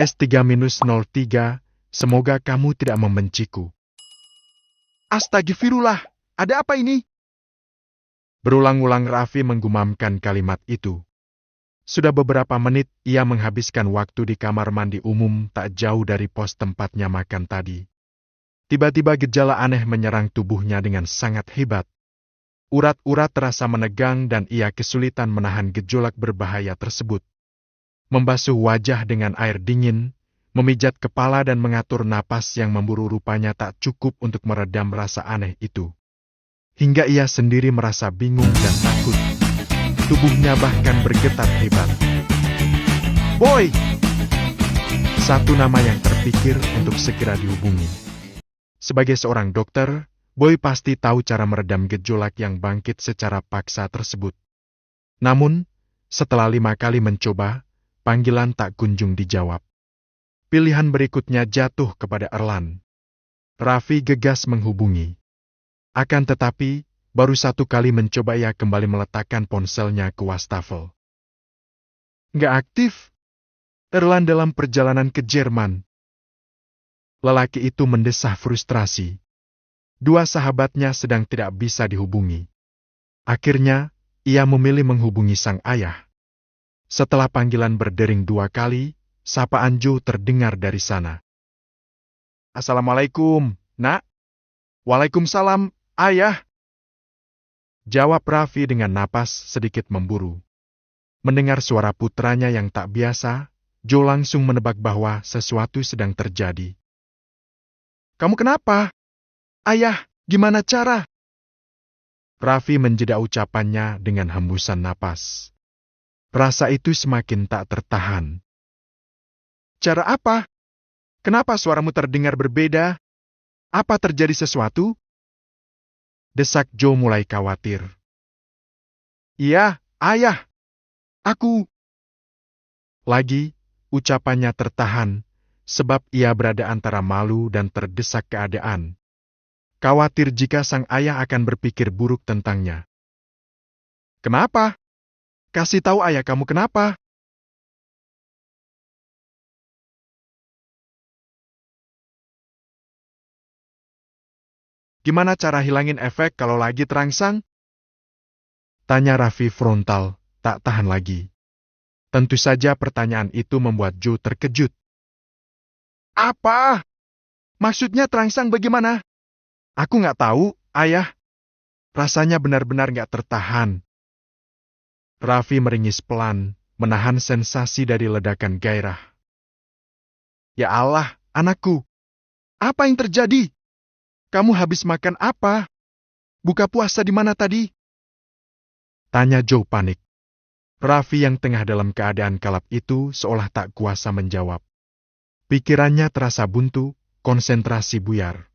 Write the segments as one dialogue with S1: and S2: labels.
S1: S3-03, semoga kamu tidak membenciku.
S2: Astagfirullah, ada apa ini?
S1: Berulang-ulang Raffi menggumamkan kalimat itu. Sudah beberapa menit ia menghabiskan waktu di kamar mandi umum tak jauh dari pos tempatnya makan tadi. Tiba-tiba gejala aneh menyerang tubuhnya dengan sangat hebat. Urat-urat terasa menegang dan ia kesulitan menahan gejolak berbahaya tersebut. Membasuh wajah dengan air dingin, memijat kepala dan mengatur napas yang memburu rupanya tak cukup untuk meredam rasa aneh itu. Hingga ia sendiri merasa bingung dan takut. Tubuhnya bahkan bergetar hebat.
S2: Boy!
S1: Satu nama yang terpikir untuk segera dihubungi. Sebagai seorang dokter, Boy pasti tahu cara meredam gejolak yang bangkit secara paksa tersebut. Namun, setelah 5 kali mencoba, panggilan tak kunjung dijawab. Pilihan berikutnya jatuh kepada Erlan. Raffi gegas menghubungi. Akan tetapi, baru 1 kali mencoba ia kembali meletakkan ponselnya ke wastafel. Nggak aktif. Erlan dalam perjalanan ke Jerman. Lelaki itu mendesah frustrasi. 2 sahabatnya sedang tidak bisa dihubungi. Akhirnya, ia memilih menghubungi sang ayah. Setelah panggilan berdering 2 kali, sapaan Joe terdengar dari sana.
S2: Assalamualaikum, Nak. Waalaikumsalam, Ayah.
S1: Jawab Raffi dengan napas sedikit memburu. Mendengar suara putranya yang tak biasa, Joe langsung menebak bahwa sesuatu sedang terjadi.
S2: Kamu kenapa? Ayah, gimana cara?
S1: Raffi menjeda ucapannya dengan hembusan napas. Rasa itu semakin tak tertahan.
S2: Cara apa? Kenapa suaramu terdengar berbeda? Apa terjadi sesuatu?
S1: Desak Joe mulai khawatir.
S2: Iya, Ayah. Aku.
S1: Lagi, ucapannya tertahan, sebab ia berada antara malu dan terdesak keadaan. Khawatir jika sang ayah akan berpikir buruk tentangnya.
S2: Kenapa? Kasih tahu ayah kamu kenapa? Gimana cara hilangin efek kalau lagi terangsang?
S1: Tanya Raffi frontal, tak tahan lagi. Tentu saja pertanyaan itu membuat Joe terkejut.
S2: Apa? Maksudnya terangsang bagaimana? Aku nggak tahu, Ayah.
S1: Rasanya benar-benar nggak tertahan. Raffi meringis pelan, menahan sensasi dari ledakan gairah.
S2: Ya Allah, anakku. Apa yang terjadi? Kamu habis makan apa? Buka puasa di mana tadi?
S1: Tanya Joe panik. Raffi yang tengah dalam keadaan kalap itu seolah tak kuasa menjawab. Pikirannya terasa buntu, konsentrasi buyar.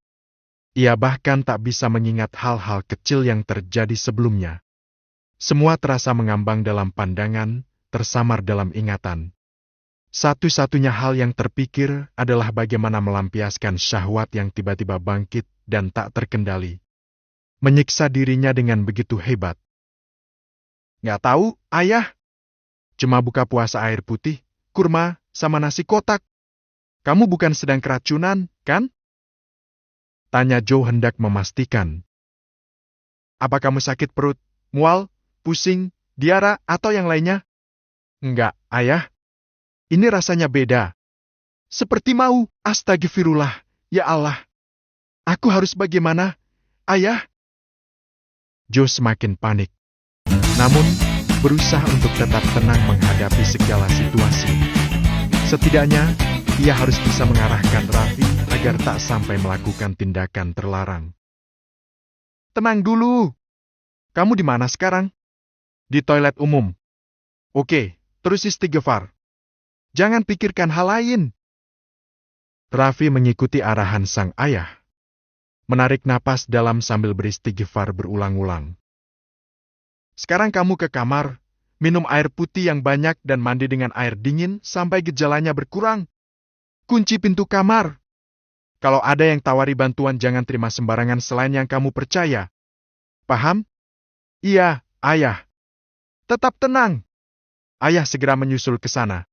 S1: Ia bahkan tak bisa mengingat hal-hal kecil yang terjadi sebelumnya. Semua terasa mengambang dalam pandangan, tersamar dalam ingatan. Satu-satunya hal yang terpikir adalah bagaimana melampiaskan syahwat yang tiba-tiba bangkit dan tak terkendali. Menyiksa dirinya dengan begitu hebat.
S2: Nggak tahu, Ayah.
S1: Cuma buka puasa air putih, kurma, sama nasi kotak. Kamu bukan sedang keracunan, kan? Tanya Joe hendak memastikan.
S2: Apa kamu sakit perut, mual, pusing, diara, atau yang lainnya?
S1: Enggak, Ayah.
S2: Ini rasanya beda. Seperti mau, astagfirullah, ya Allah. Aku harus bagaimana, Ayah?
S1: Joe semakin panik. Namun, berusaha untuk tetap tenang menghadapi segala situasi. Setidaknya, ia harus bisa mengarahkan Raffi agar tak sampai melakukan tindakan terlarang.
S2: Tenang dulu. Kamu di mana sekarang?
S1: Di toilet umum.
S2: Oke, terus istighfar. Jangan pikirkan hal lain.
S1: Raffi mengikuti arahan sang ayah. Menarik napas dalam sambil beristighfar berulang-ulang.
S2: Sekarang kamu ke kamar, minum air putih yang banyak dan mandi dengan air dingin sampai gejalanya berkurang. Kunci pintu kamar. Kalau ada yang tawari bantuan jangan terima sembarangan selain yang kamu percaya. Paham? Iya, Ayah. Tetap tenang. Ayah segera menyusul ke sana.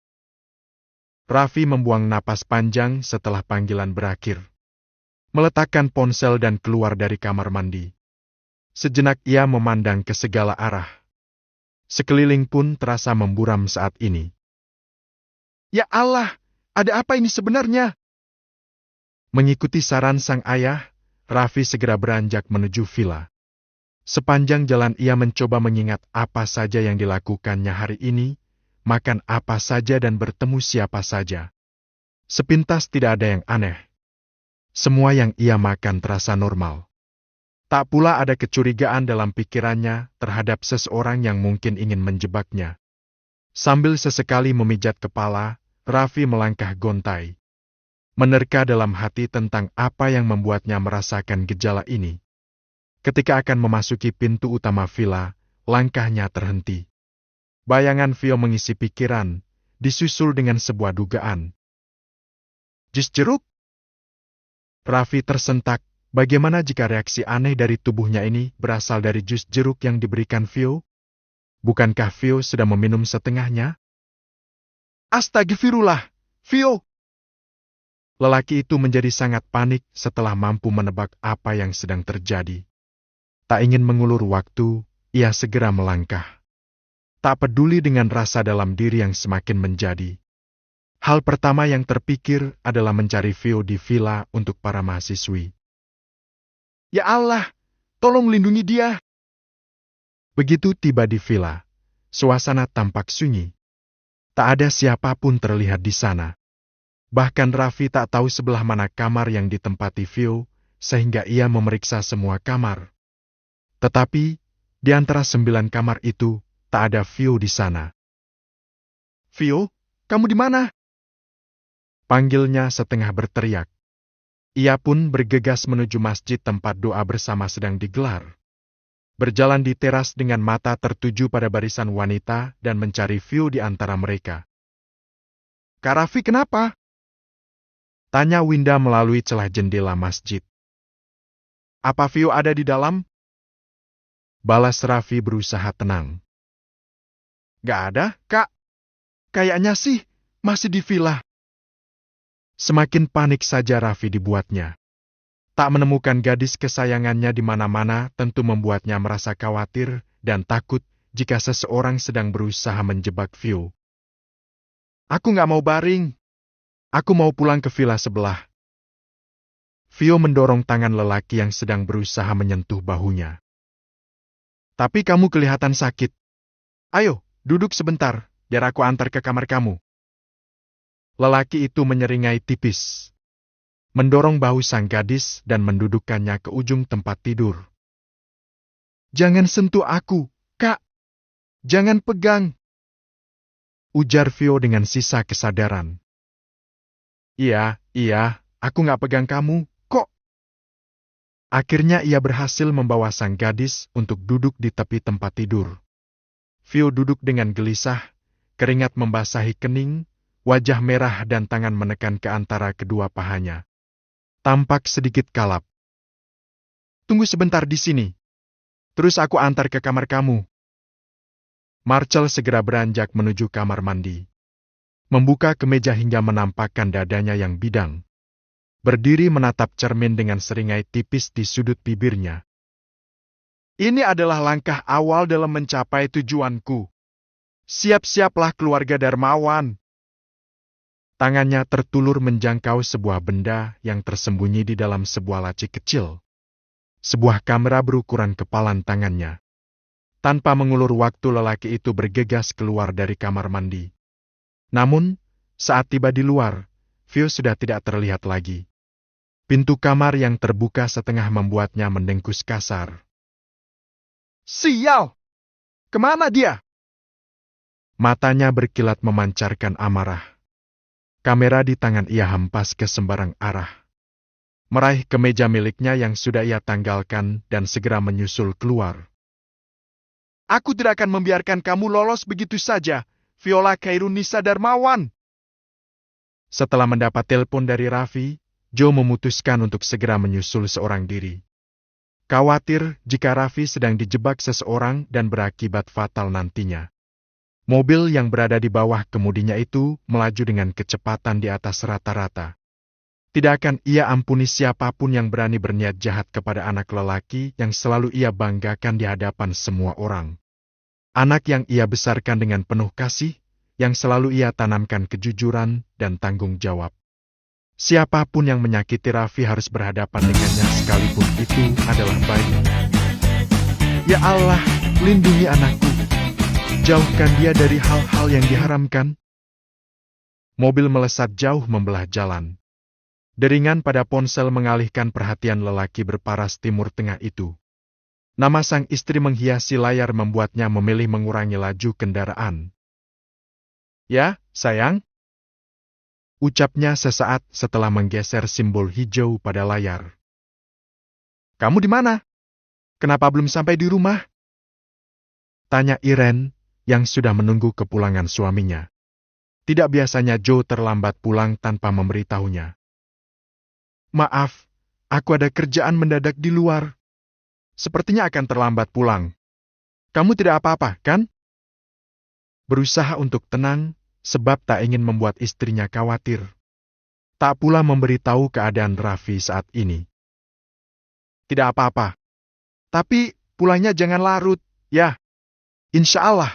S1: Raffi membuang napas panjang setelah panggilan berakhir. Meletakkan ponsel dan keluar dari kamar mandi. Sejenak ia memandang ke segala arah. Sekeliling pun terasa memburam saat ini.
S2: Ya Allah, ada apa ini sebenarnya?
S1: Mengikuti saran sang ayah, Raffi segera beranjak menuju villa. Sepanjang jalan ia mencoba mengingat apa saja yang dilakukannya hari ini, makan apa saja dan bertemu siapa saja. Sepintas tidak ada yang aneh. Semua yang ia makan terasa normal. Tak pula ada kecurigaan dalam pikirannya terhadap seseorang yang mungkin ingin menjebaknya. Sambil sesekali memijat kepala, Raffi melangkah gontai. Menerka dalam hati tentang apa yang membuatnya merasakan gejala ini. Ketika akan memasuki pintu utama villa, langkahnya terhenti. Bayangan Vio mengisi pikiran, disusul dengan sebuah dugaan.
S2: Jus jeruk?
S1: Raffi tersentak, bagaimana jika reaksi aneh dari tubuhnya ini berasal dari jus jeruk yang diberikan Vio? Bukankah Vio sudah meminum setengahnya?
S2: Astagfirullah, Vio!
S1: Lelaki itu menjadi sangat panik setelah mampu menebak apa yang sedang terjadi. Tak ingin mengulur waktu, ia segera melangkah. Tak peduli dengan rasa dalam diri yang semakin menjadi. Hal pertama yang terpikir adalah mencari Vio di villa untuk para mahasiswi.
S2: Ya Allah, tolong lindungi dia.
S1: Begitu tiba di villa, suasana tampak sunyi. Tak ada siapapun terlihat di sana. Bahkan Raffi tak tahu sebelah mana kamar yang ditempati Vio, sehingga ia memeriksa semua kamar. Tetapi, di antara 9 kamar itu, tak ada Vio di sana.
S2: Vio, kamu di mana?
S1: Panggilnya setengah berteriak. Ia pun bergegas menuju masjid tempat doa bersama sedang digelar. Berjalan di teras dengan mata tertuju pada barisan wanita dan mencari Vio di antara mereka.
S2: Kak Raffi kenapa?
S1: Tanya Winda melalui celah jendela masjid.
S2: Apa Vio ada di dalam?
S1: Balas Raffi berusaha tenang.
S2: Gak ada, Kak. Kayaknya sih, masih di villa.
S1: Semakin panik saja Raffi dibuatnya. Tak menemukan gadis kesayangannya di mana-mana tentu membuatnya merasa khawatir dan takut jika seseorang sedang berusaha menjebak Vio.
S2: Aku gak mau baring.
S1: Aku mau pulang ke villa sebelah. Vio mendorong tangan lelaki yang sedang berusaha menyentuh bahunya.
S2: Tapi kamu kelihatan sakit. Ayo, duduk sebentar, biar aku antar ke kamar kamu.
S1: Lelaki itu menyeringai tipis. Mendorong bahu sang gadis dan mendudukkannya ke ujung tempat tidur.
S2: Jangan sentuh aku, Kak. Jangan pegang.
S1: Ujar Vio dengan sisa kesadaran.
S2: Iya, aku gak pegang kamu, kok.
S1: Akhirnya ia berhasil membawa sang gadis untuk duduk di tepi tempat tidur. Vio duduk dengan gelisah, keringat membasahi kening, wajah merah dan tangan menekan ke antara kedua pahanya. Tampak sedikit kalap.
S2: Tunggu sebentar di sini. Terus aku antar ke kamar kamu.
S1: Marcel segera beranjak menuju kamar mandi. Membuka kemeja hingga menampakkan dadanya yang bidang. Berdiri menatap cermin dengan seringai tipis di sudut bibirnya.
S2: Ini adalah langkah awal dalam mencapai tujuanku. Siap-siaplah keluarga Darmawan.
S1: Tangannya tertulur menjangkau sebuah benda yang tersembunyi di dalam sebuah laci kecil. Sebuah kamera berukuran kepalan tangannya. Tanpa mengulur waktu lelaki itu bergegas keluar dari kamar mandi. Namun, saat tiba di luar, Vio sudah tidak terlihat lagi. Pintu kamar yang terbuka setengah membuatnya mendengkus kasar.
S2: Sial! Kemana dia?
S1: Matanya berkilat memancarkan amarah. Kamera di tangan ia hempas ke sembarang arah. Meraih kemeja miliknya yang sudah ia tanggalkan dan segera menyusul keluar.
S2: Aku tidak akan membiarkan kamu lolos begitu saja, Viola Khairunisa Darmawan.
S1: Setelah mendapat telepon dari Raffi, Joe memutuskan untuk segera menyusul seorang diri. Khawatir jika Raffi sedang dijebak seseorang dan berakibat fatal nantinya. Mobil yang berada di bawah kemudinya itu melaju dengan kecepatan di atas rata-rata. Tidak akan ia ampuni siapapun yang berani berniat jahat kepada anak lelaki yang selalu ia banggakan di hadapan semua orang. Anak yang ia besarkan dengan penuh kasih, yang selalu ia tanamkan kejujuran dan tanggung jawab. Siapapun yang menyakiti Raffi harus berhadapan dengannya sekalipun itu adalah bayi. Ya Allah, lindungi anakku. Jauhkan dia dari hal-hal yang diharamkan. Mobil melesat jauh membelah jalan. Deringan pada ponsel mengalihkan perhatian lelaki berparas Timur Tengah itu. Nama sang istri menghiasi layar membuatnya memilih mengurangi laju kendaraan. Ya, sayang? Ucapnya sesaat setelah menggeser simbol hijau pada layar. Kamu di mana? Kenapa belum sampai di rumah? Tanya Irene, yang sudah menunggu kepulangan suaminya. Tidak biasanya Joe terlambat pulang tanpa memberitahunya. Maaf, aku ada kerjaan mendadak di luar. Sepertinya akan terlambat pulang. Kamu tidak apa-apa, kan? Berusaha untuk tenang, sebab tak ingin membuat istrinya khawatir. Tak pula memberitahu keadaan Raffi saat ini. Tidak apa-apa. Tapi pulangnya jangan larut, ya. Insya Allah.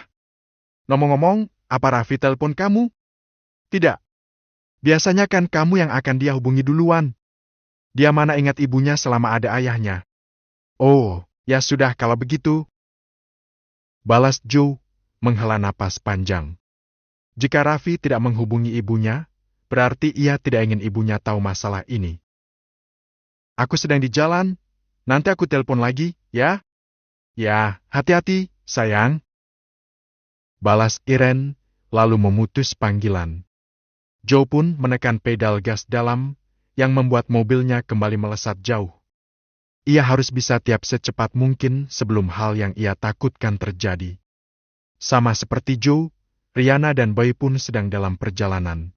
S1: Ngomong-ngomong, apa Raffi telepon kamu? Tidak. Biasanya kan kamu yang akan dia hubungi duluan. Dia mana ingat ibunya selama ada ayahnya. Oh, ya sudah kalau begitu. Balas Joe, menghela napas panjang. Jika Raffi tidak menghubungi ibunya, berarti ia tidak ingin ibunya tahu masalah ini. Aku sedang di jalan, nanti aku telepon lagi, ya? Ya, hati-hati, sayang. Balas Irene, lalu memutus panggilan. Joe pun menekan pedal gas dalam, yang membuat mobilnya kembali melesat jauh. Ia harus bisa tiap secepat mungkin sebelum hal yang ia takutkan terjadi. Sama seperti Joe, Rihanna dan Boy pun sedang dalam perjalanan.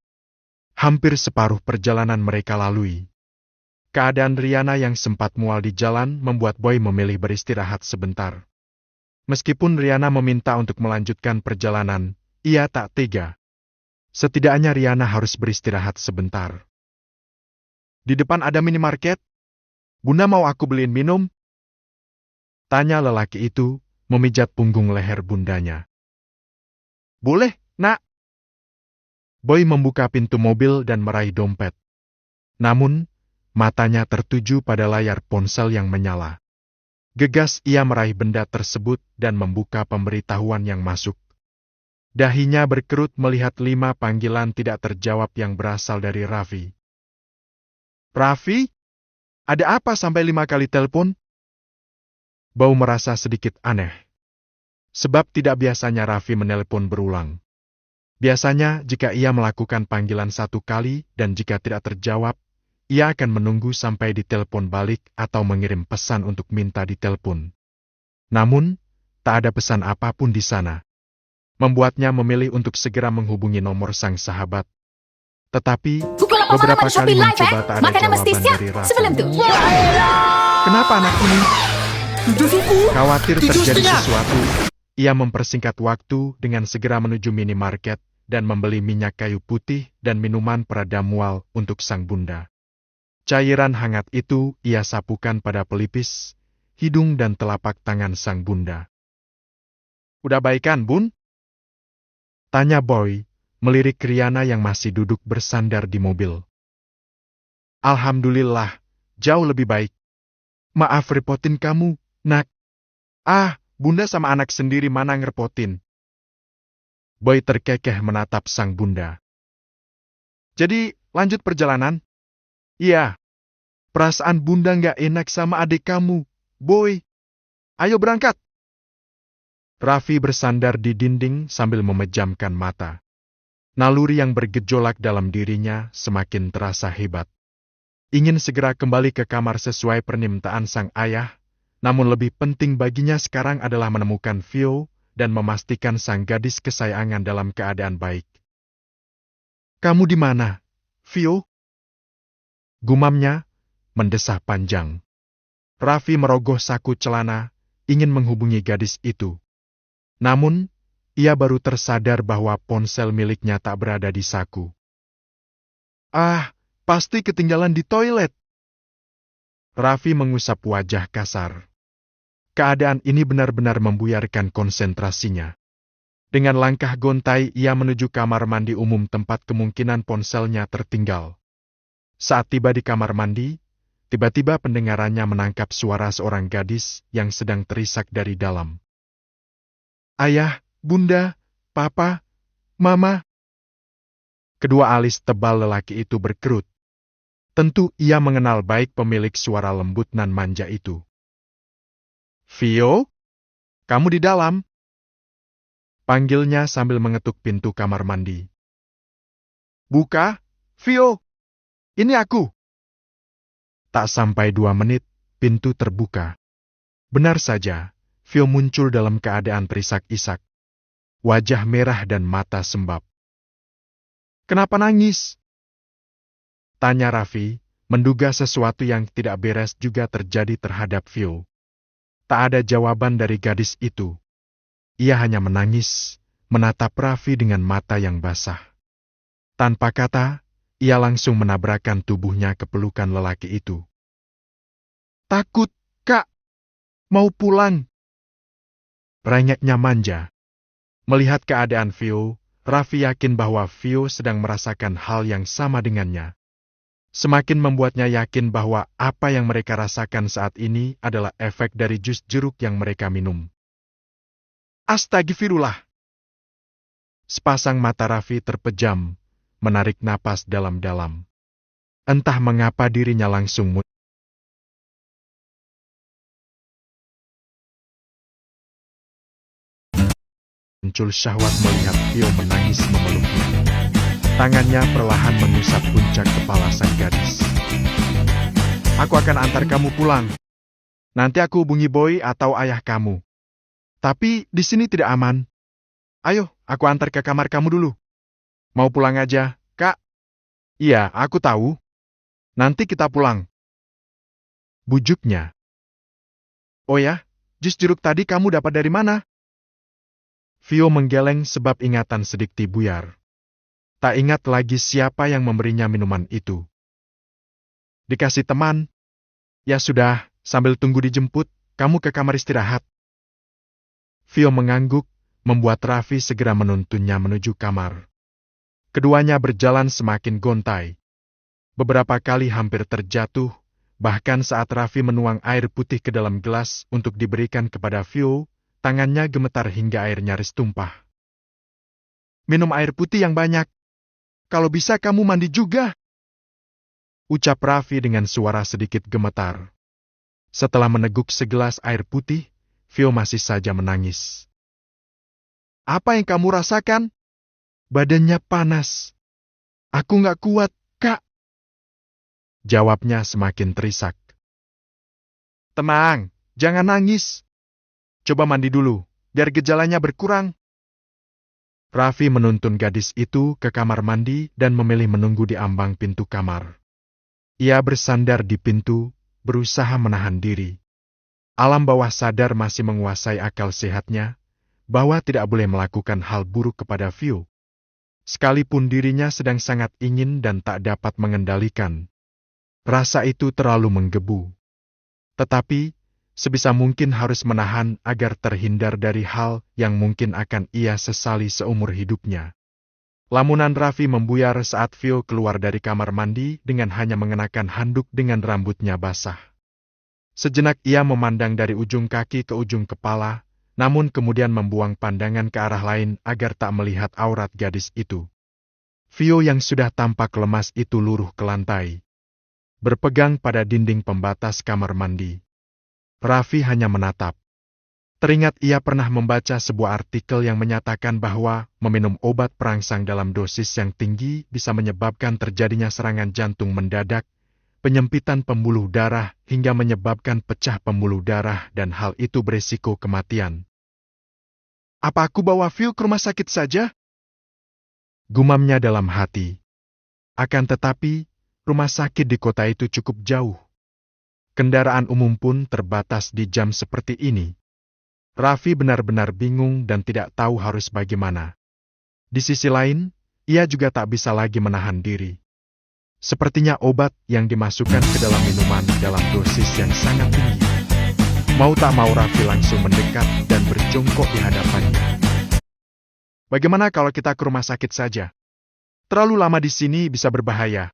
S1: Hampir separuh perjalanan mereka lalui. Keadaan Rihanna yang sempat mual di jalan membuat Boy memilih beristirahat sebentar. Meskipun Rihanna meminta untuk melanjutkan perjalanan, ia tak tega. Setidaknya Rihanna harus beristirahat sebentar. Di depan ada minimarket. Bunda mau aku beliin minum? Tanya lelaki itu, memijat punggung leher bundanya. Boleh, nak. Boy membuka pintu mobil dan meraih dompet. Namun, matanya tertuju pada layar ponsel yang menyala. Gegas ia meraih benda tersebut dan membuka pemberitahuan yang masuk. Dahinya berkerut melihat 5 panggilan tidak terjawab yang berasal dari Raffi. Raffi? Ada apa sampai 5 kali telepon? Bau merasa sedikit aneh. Sebab tidak biasanya Raffi menelpon berulang. Biasanya jika ia melakukan panggilan 1 kali dan jika tidak terjawab, ia akan menunggu sampai ditelepon balik atau mengirim pesan untuk minta ditelepon. Namun, tak ada pesan apapun di sana. Membuatnya memilih untuk segera menghubungi nomor sang sahabat. Tetapi, beberapa kali mencoba tak ada jawaban dari Raffi.
S3: Sebelum tu.
S1: Kenapa anak ini? Khawatir terjadi sesuatu, ia mempersingkat waktu dengan segera menuju minimarket dan membeli minyak kayu putih dan minuman pereda mual untuk sang bunda. Cairan hangat itu ia sapukan pada pelipis, hidung dan telapak tangan sang bunda. Udah baikan, Bun? Tanya Boy, melirik Rihanna yang masih duduk bersandar di mobil. Alhamdulillah, jauh lebih baik. Maaf repotin kamu, nak. Ah, bunda sama anak sendiri mana ngerepotin. Boy terkekeh menatap sang bunda. Jadi, lanjut perjalanan? Iya. Perasaan bunda nggak enak sama adik kamu, Boy. Ayo berangkat. Raffi bersandar di dinding sambil memejamkan mata. Naluri yang bergejolak dalam dirinya semakin terasa hebat. Ingin segera kembali ke kamar sesuai permintaan sang ayah, namun lebih penting baginya sekarang adalah menemukan Vio dan memastikan sang gadis kesayangan dalam keadaan baik. Kamu di mana, Vio? Gumamnya, mendesah panjang. Raffi merogoh saku celana, ingin menghubungi gadis itu. Namun, ia baru tersadar bahwa ponsel miliknya tak berada di saku.
S2: Ah, pasti ketinggalan di toilet.
S1: Raffi mengusap wajah kasar. Keadaan ini benar-benar membuyarkan konsentrasinya. Dengan langkah gontai ia menuju kamar mandi umum tempat kemungkinan ponselnya tertinggal. Saat tiba di kamar mandi, tiba-tiba pendengarannya menangkap suara seorang gadis yang sedang terisak dari dalam.
S2: Ayah, bunda, papa, mama.
S1: Kedua alis tebal lelaki itu berkerut. Tentu ia mengenal baik pemilik suara lembut nan manja itu.
S2: Vio? Kamu di dalam?
S1: Panggilnya sambil mengetuk pintu kamar mandi.
S2: Buka, Vio. Ini aku.
S1: Tak sampai 2 menit, pintu terbuka. Benar saja, Vio muncul dalam keadaan terisak-isak. Wajah merah dan mata sembab.
S2: Kenapa nangis?
S1: Tanya Raffi, menduga sesuatu yang tidak beres juga terjadi terhadap Vio. Tak ada jawaban dari gadis itu. Ia hanya menangis, menatap Raffi dengan mata yang basah. Tanpa kata, ia langsung menabrakkan tubuhnya ke pelukan lelaki itu.
S2: Takut, Kak. Mau pulang.
S1: Rengeknya manja. Melihat keadaan Vio, Raffi yakin bahwa Vio sedang merasakan hal yang sama dengannya. Semakin membuatnya yakin bahwa apa yang mereka rasakan saat ini adalah efek dari jus jeruk yang mereka minum.
S2: Astagfirullah.
S1: Sepasang mata Raffi terpejam, menarik napas dalam-dalam. Entah mengapa dirinya langsung muncul syahwat melihat Vio menangis memeluknya. Tangannya perlahan mengusap puncak kepala sang gadis.
S2: Aku akan antar kamu pulang. Nanti aku hubungi Boy atau ayah kamu. Tapi di sini tidak aman. Ayo, aku antar ke kamar kamu dulu. Mau pulang aja, Kak? Iya, aku tahu. Nanti kita pulang.
S1: Bujuknya.
S2: Oh ya, jus jeruk tadi kamu dapat dari mana?
S1: Vio menggeleng sebab ingatan sedikit buyar. Tak ingat lagi siapa yang memberinya minuman itu.
S2: Dikasih teman. Ya sudah, sambil tunggu dijemput, kamu ke kamar istirahat.
S1: Vio mengangguk, membuat Raffi segera menuntunnya menuju kamar. Keduanya berjalan semakin gontai. Beberapa kali hampir terjatuh, bahkan saat Raffi menuang air putih ke dalam gelas untuk diberikan kepada Vio, tangannya gemetar hingga air nyaris tumpah.
S2: Minum air putih yang banyak. Kalau bisa kamu mandi juga.
S1: Ucap Raffi dengan suara sedikit gemetar. Setelah meneguk segelas air putih, Vio masih saja menangis.
S2: Apa yang kamu rasakan?
S1: Badannya panas.
S2: Aku nggak kuat, Kak.
S1: Jawabnya semakin terisak.
S2: Tenang, jangan nangis. Coba mandi dulu, biar gejalanya berkurang.
S1: Raffi menuntun gadis itu ke kamar mandi dan memilih menunggu di ambang pintu kamar. Ia bersandar di pintu, berusaha menahan diri. Alam bawah sadar masih menguasai akal sehatnya, bahwa tidak boleh melakukan hal buruk kepada Vio. Sekalipun dirinya sedang sangat ingin dan tak dapat mengendalikan. Rasa itu terlalu menggebu. Tetapi, sebisa mungkin harus menahan agar terhindar dari hal yang mungkin akan ia sesali seumur hidupnya. Lamunan Raffi membuyar saat Vio keluar dari kamar mandi dengan hanya mengenakan handuk dengan rambutnya basah. Sejenak ia memandang dari ujung kaki ke ujung kepala, namun kemudian membuang pandangan ke arah lain agar tak melihat aurat gadis itu. Vio yang sudah tampak lemas itu luruh ke lantai, berpegang pada dinding pembatas kamar mandi. Raffi hanya menatap. Teringat ia pernah membaca sebuah artikel yang menyatakan bahwa meminum obat perangsang dalam dosis yang tinggi bisa menyebabkan terjadinya serangan jantung mendadak, penyempitan pembuluh darah hingga menyebabkan pecah pembuluh darah dan hal itu beresiko kematian.
S2: Apa aku bawa Vio ke rumah sakit saja?
S1: Gumamnya dalam hati. Akan tetapi, rumah sakit di kota itu cukup jauh. Kendaraan umum pun terbatas di jam seperti ini. Raffi benar-benar bingung dan tidak tahu harus bagaimana. Di sisi lain, ia juga tak bisa lagi menahan diri. Sepertinya obat yang dimasukkan ke dalam minuman dalam dosis yang sangat tinggi. Mau tak mau Raffi langsung mendekat dan berjongkok di hadapannya. Bagaimana kalau kita ke rumah sakit saja? Terlalu lama di sini bisa berbahaya.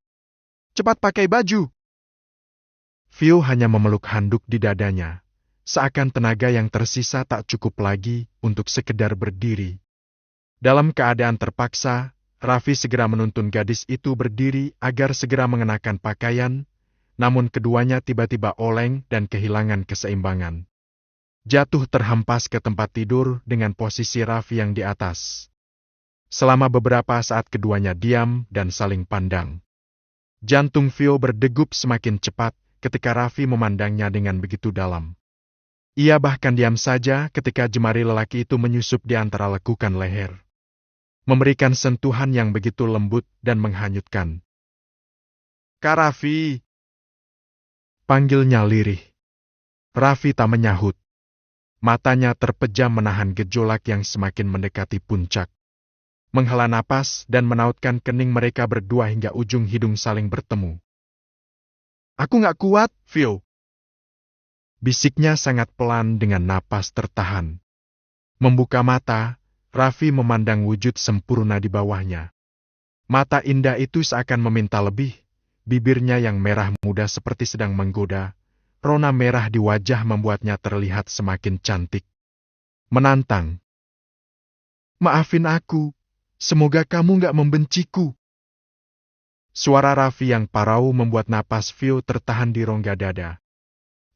S1: Cepat pakai baju. Vio hanya memeluk handuk di dadanya, seakan tenaga yang tersisa tak cukup lagi untuk sekedar berdiri. Dalam keadaan terpaksa, Raffi segera menuntun gadis itu berdiri agar segera mengenakan pakaian, namun keduanya tiba-tiba oleng dan kehilangan keseimbangan. Jatuh terhempas ke tempat tidur dengan posisi Raffi yang di atas. Selama beberapa saat keduanya diam dan saling pandang. Jantung Vio berdegup semakin cepat ketika Raffi memandangnya dengan begitu dalam. Ia bahkan diam saja ketika jemari lelaki itu menyusup di antara lekukan leher, memberikan sentuhan yang begitu lembut dan menghanyutkan. "Kak Raffi!" panggilnya lirih. Raffi tak menyahut. Matanya terpejam menahan gejolak yang semakin mendekati puncak. Menghela napas dan menautkan kening mereka berdua hingga ujung hidung saling bertemu. "Aku nggak kuat, Vio." Bisiknya sangat pelan dengan napas tertahan. Membuka mata, Raffi memandang wujud sempurna di bawahnya. Mata indah itu seakan meminta lebih, bibirnya yang merah muda seperti sedang menggoda, rona merah di wajah membuatnya terlihat semakin cantik. Menantang. "Maafin aku, semoga kamu nggak membenciku." Suara Raffi yang parau membuat napas Vio tertahan di rongga dada.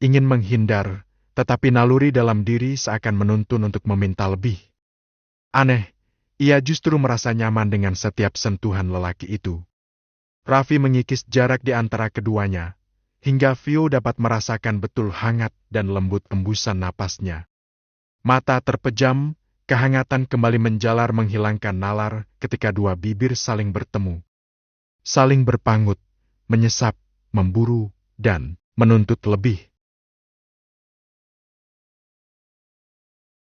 S1: Ingin menghindar, tetapi naluri dalam diri seakan menuntun untuk meminta lebih. Aneh, ia justru merasa nyaman dengan setiap sentuhan lelaki itu. Raffi mengikis jarak di antara keduanya, hingga Vio dapat merasakan betul hangat dan lembut embusan napasnya. Mata terpejam, kehangatan kembali menjalar menghilangkan nalar ketika dua bibir saling bertemu. Saling berpangut, menyesap, memburu, dan menuntut lebih.